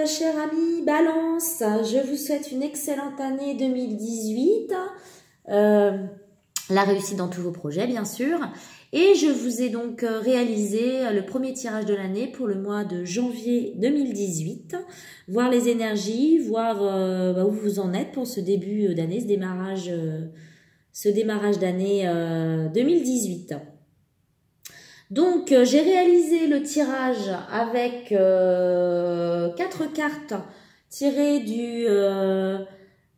cher ami Balance, je vous souhaite une excellente année 2018, la réussite dans tous vos projets bien sûr, et je vous ai donc réalisé le premier tirage de l'année pour le mois de janvier 2018, voir les énergies, voir où vous en êtes pour ce début d'année, ce démarrage d'année 2018. Donc, j'ai réalisé le tirage avec 4 cartes tirées du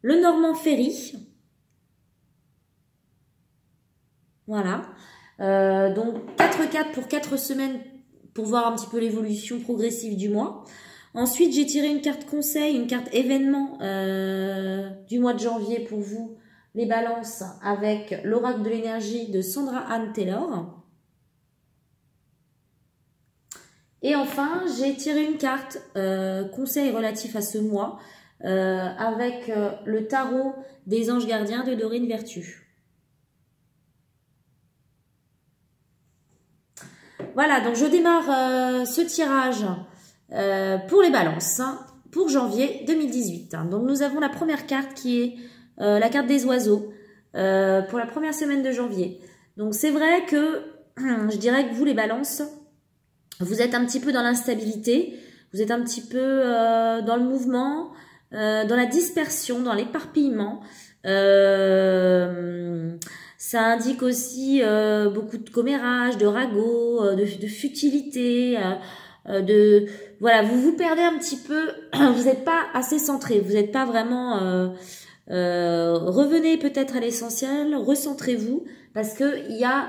Lenormand Ferry. Voilà. Donc, 4 cartes pour 4 semaines pour voir un petit peu l'évolution progressive du mois. Ensuite, j'ai tiré une carte conseil, une carte événement du mois de janvier pour vous, les balances, avec l'oracle de l'énergie de Sandra Anne Taylor. Et enfin, j'ai tiré une carte conseil relatif à ce mois avec le tarot des anges gardiens de Dorine Vertu. Voilà, donc je démarre ce tirage pour les balances pour janvier 2018. Donc nous avons la première carte qui est la carte des oiseaux pour la première semaine de janvier. Donc c'est vrai que je dirais que vous les balances, vous êtes un petit peu dans l'instabilité, vous êtes un petit peu dans le mouvement, dans la dispersion, dans l'éparpillement. Ça indique aussi beaucoup de commérage, de ragots, de futilité, voilà, vous vous perdez un petit peu, vous n'êtes pas assez centré, vous n'êtes pas vraiment... revenez peut-être à l'essentiel, recentrez-vous, parce que il y a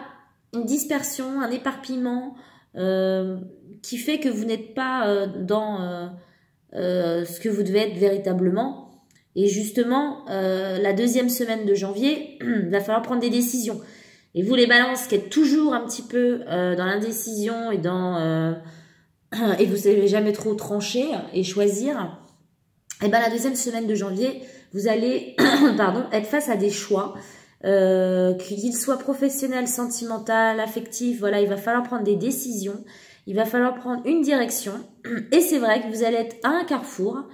une dispersion, un éparpillement, qui fait que vous n'êtes pas dans ce que vous devez être véritablement. Et justement, la deuxième semaine de janvier, il va falloir prendre des décisions. Et vous les balances qui êtes toujours un petit peu dans l'indécision et et vous ne savez jamais trop trancher et choisir, et ben la deuxième semaine de janvier, vous allez pardon, être face à des choix. Qu'il soit professionnel, sentimental, affectif, voilà, il va falloir prendre des décisions, il va falloir prendre une direction, et c'est vrai que vous allez être à un carrefour,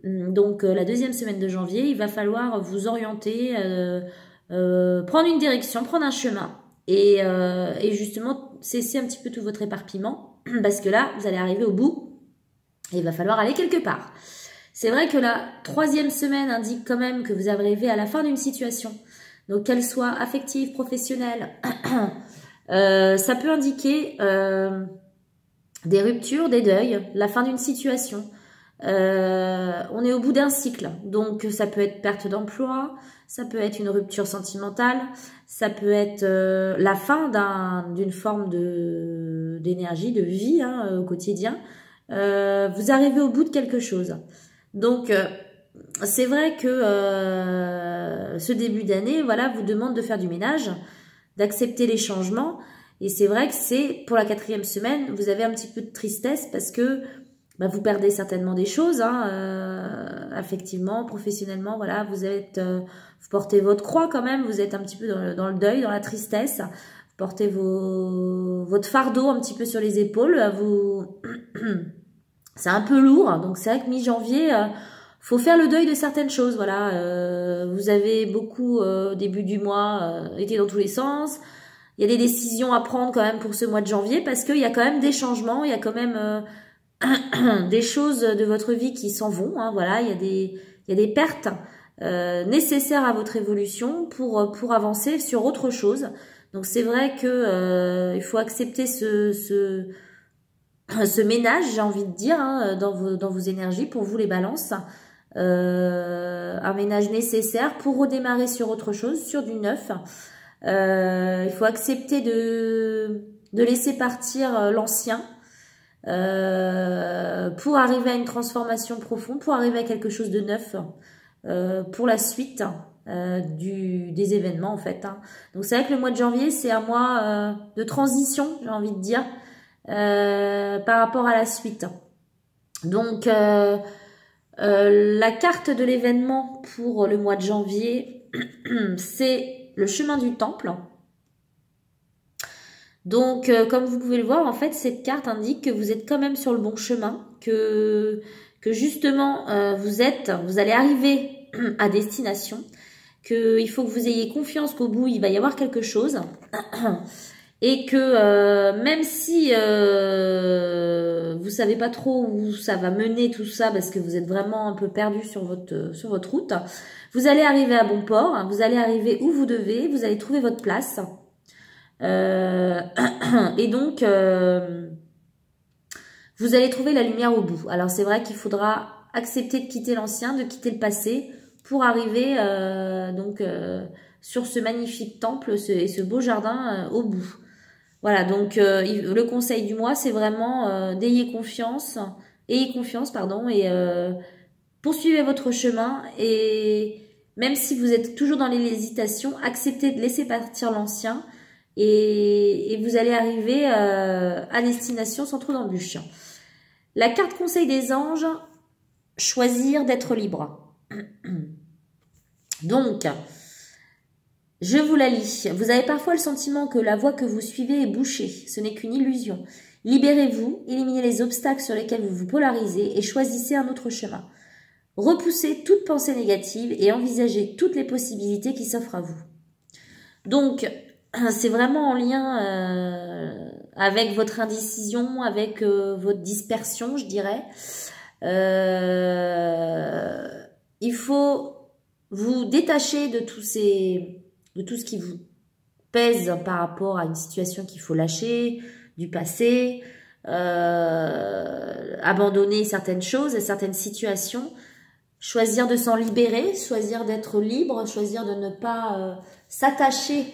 donc la deuxième semaine de janvier, il va falloir vous orienter, prendre une direction, prendre un chemin, et justement cesser un petit peu tout votre éparpillement, parce que là, vous allez arriver au bout, et il va falloir aller quelque part. C'est vrai que la troisième semaine indique quand même que vous arrivez à la fin d'une situation. Donc, qu'elle soit affective, professionnelle, ça peut indiquer des ruptures, des deuils, la fin d'une situation. On est au bout d'un cycle. Donc, ça peut être perte d'emploi, ça peut être une rupture sentimentale, ça peut être la fin d'une forme d'énergie, de vie au quotidien. Vous arrivez au bout de quelque chose. Donc, c'est vrai que ce début d'année, voilà, vous demande de faire du ménage, d'accepter les changements. Et c'est vrai que c'est pour la quatrième semaine, vous avez un petit peu de tristesse parce que vous perdez certainement des choses, affectivement, professionnellement. Voilà, vous portez votre croix quand même. Vous êtes un petit peu dans le deuil, dans la tristesse. Vous portez votre fardeau un petit peu sur les épaules. C'est un peu lourd. Donc c'est vrai que mi-janvier, faut faire le deuil de certaines choses, voilà. Vous avez beaucoup, au début du mois, été dans tous les sens. Il y a des décisions à prendre quand même pour ce mois de janvier parce qu'il y a quand même des changements, il y a quand même des choses de votre vie qui s'en vont, voilà. Il y a des pertes nécessaires à votre évolution pour avancer sur autre chose. Donc c'est vrai que il faut accepter ce ménage, j'ai envie de dire, dans vos énergies pour vous les balances. Un ménage nécessaire pour redémarrer sur autre chose, sur du neuf. Il faut accepter de laisser partir l'ancien pour arriver à une transformation profonde, pour arriver à quelque chose de neuf pour la suite des événements en fait. Donc c'est vrai que le mois de janvier, c'est un mois de transition, j'ai envie de dire, par rapport à la suite. Donc la carte de l'événement pour le mois de janvier, c'est le chemin du temple. Donc, comme vous pouvez le voir, en fait, cette carte indique que vous êtes quand même sur le bon chemin, que que justement vous allez arriver à destination, qu'il faut que vous ayez confiance qu'au bout il va y avoir quelque chose, et que même si vous savez pas trop où ça va mener tout ça, parce que vous êtes vraiment un peu perdu sur votre route, vous allez arriver à bon port, vous allez arriver où vous devez, vous allez trouver votre place. Et donc, vous allez trouver la lumière au bout. Alors, c'est vrai qu'il faudra accepter de quitter l'ancien, de quitter le passé, pour arriver sur ce magnifique temple et ce beau jardin au bout. Voilà, donc le conseil du mois, c'est vraiment ayez confiance, et poursuivez votre chemin, et même si vous êtes toujours dans l'hésitation, acceptez de laisser partir l'ancien, et vous allez arriver à destination sans trop d'embûches. La carte conseil des anges, choisir d'être libre. Donc, je vous la lis. Vous avez parfois le sentiment que la voie que vous suivez est bouchée. Ce n'est qu'une illusion. Libérez-vous, éliminez les obstacles sur lesquels vous vous polarisez et choisissez un autre chemin. Repoussez toute pensée négative et envisagez toutes les possibilités qui s'offrent à vous. Donc, c'est vraiment en lien avec votre indécision, avec votre dispersion, je dirais. Il faut vous détacher de tout ce qui vous pèse par rapport à une situation qu'il faut lâcher, du passé, abandonner certaines choses et certaines situations, choisir de s'en libérer, choisir d'être libre, choisir de ne pas s'attacher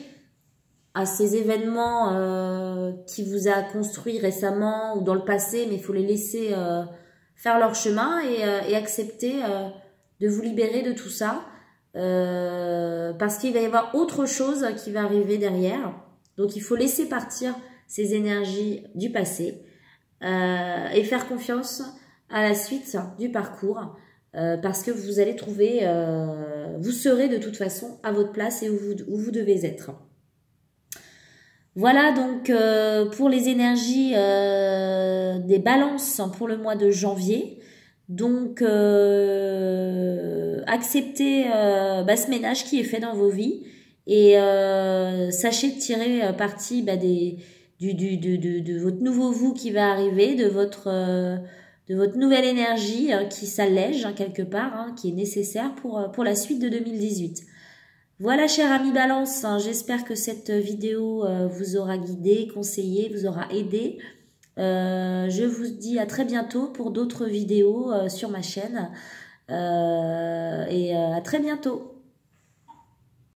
à ces événements qui vous a construit récemment ou dans le passé, mais il faut les laisser faire leur chemin et accepter de vous libérer de tout ça, parce qu'il va y avoir autre chose qui va arriver derrière. Donc il faut laisser partir ces énergies du passé et faire confiance à la suite du parcours, parce que vous allez trouver, vous serez de toute façon à votre place et où vous devez être. Voilà donc pour les énergies des balances pour le mois de janvier. Donc acceptez ce ménage qui est fait dans vos vies, et sachez tirer parti de votre nouveau vous qui va arriver, de votre nouvelle énergie qui s'allège quelque part, qui est nécessaire pour la suite de 2018. Voilà, chers amis Balance, j'espère que cette vidéo vous aura guidé, conseillé, vous aura aidé. Je vous dis à très bientôt pour d'autres vidéos sur ma chaîne, et à très bientôt.